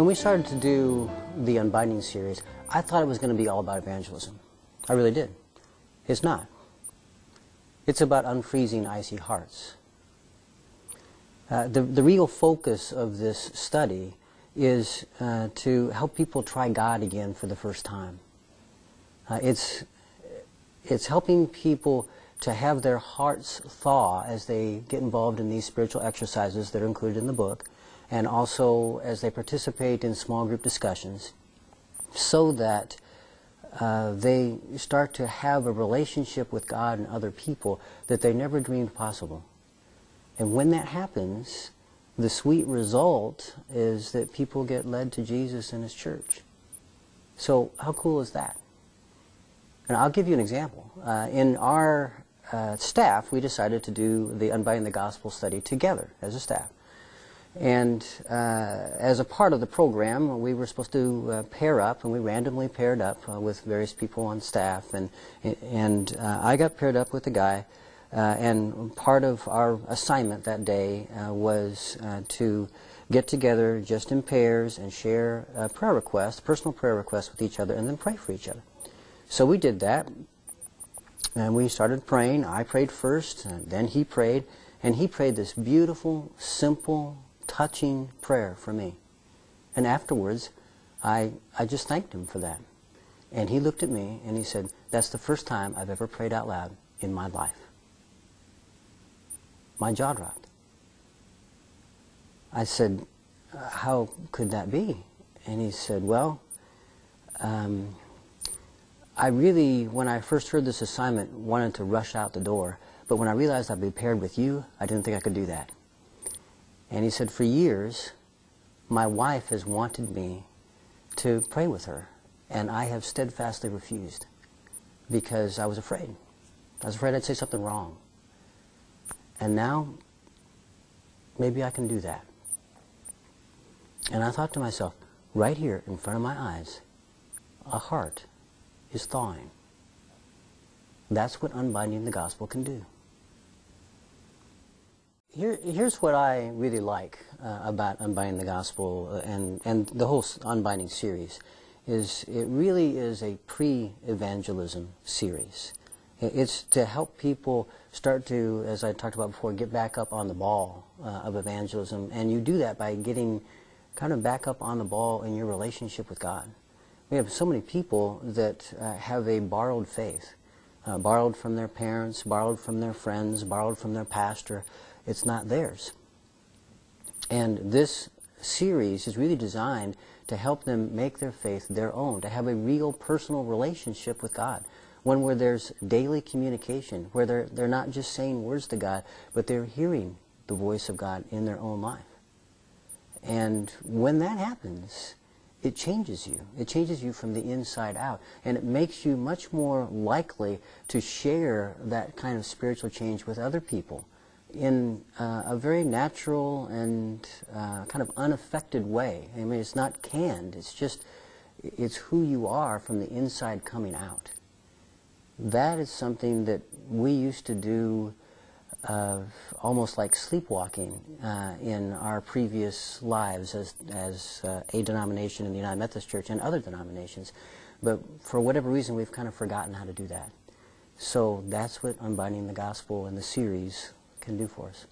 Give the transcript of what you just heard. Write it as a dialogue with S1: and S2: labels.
S1: When we started to do the Unbinding series, I thought it was going to be all about evangelism. I really did. It's not. It's about unfreezing icy hearts. The real focus of this study is to help people try God again for the first time. It's helping people to have their hearts thaw as they get involved in these spiritual exercises that are included in the book, and also as they participate in small group discussions, so that they start to have a relationship with God and other people that they never dreamed possible. And when that happens, the sweet result is that people get led to Jesus and His church. So how cool is that? And I'll give you an example. In our staff, we decided to do the Unbinding the Gospel study together as a staff. And as a part of the program, we were supposed to pair up, and we randomly paired up with various people on staff. And I got paired up with a guy, and part of our assignment that day was to get together just in pairs and share prayer requests, personal prayer requests with each other, and then pray for each other. So we did that, and we started praying. I prayed first, and then he prayed, and he prayed this beautiful, simple, touching prayer for me. And afterwards, I just thanked him for that. And he looked at me and he said, "That's the first time I've ever prayed out loud in my life." My jaw dropped. I said, "How could that be?" And he said, "Well, I really, when I first heard this assignment, wanted to rush out the door. But when I realized I'd be paired with you, I didn't think I could do that." And he said, "For years, my wife has wanted me to pray with her, and I have steadfastly refused because I was afraid. I was afraid I'd say something wrong. And now, maybe I can do that." And I thought to myself, right here in front of my eyes, a heart is thawing. That's what unbinding the gospel can do. Here's what I really like about Unbinding the Gospel and the whole Unbinding series, is it really is a pre-evangelism series. It's to help people start to, as I talked about before, get back up on the ball of evangelism. And you do that by getting kind of back up on the ball in your relationship with God. We have so many people that have a borrowed faith, borrowed from their parents, borrowed from their friends, borrowed from their pastor. It's not theirs. And this series is really designed to help them make their faith their own, to have a real personal relationship with God, one where there's daily communication, where they're not just saying words to God, but they're hearing the voice of God in their own life. And when that happens, it changes you. It changes you from the inside out, and it makes you much more likely to share that kind of spiritual change with other people in a very natural and kind of unaffected way. I mean, it's not canned. It's who you are from the inside coming out. That is something that we used to do almost like sleepwalking in our previous lives as a denomination in the United Methodist Church and other denominations. But for whatever reason, we've kind of forgotten how to do that. So that's what Unbinding the Gospel and the series can do for us.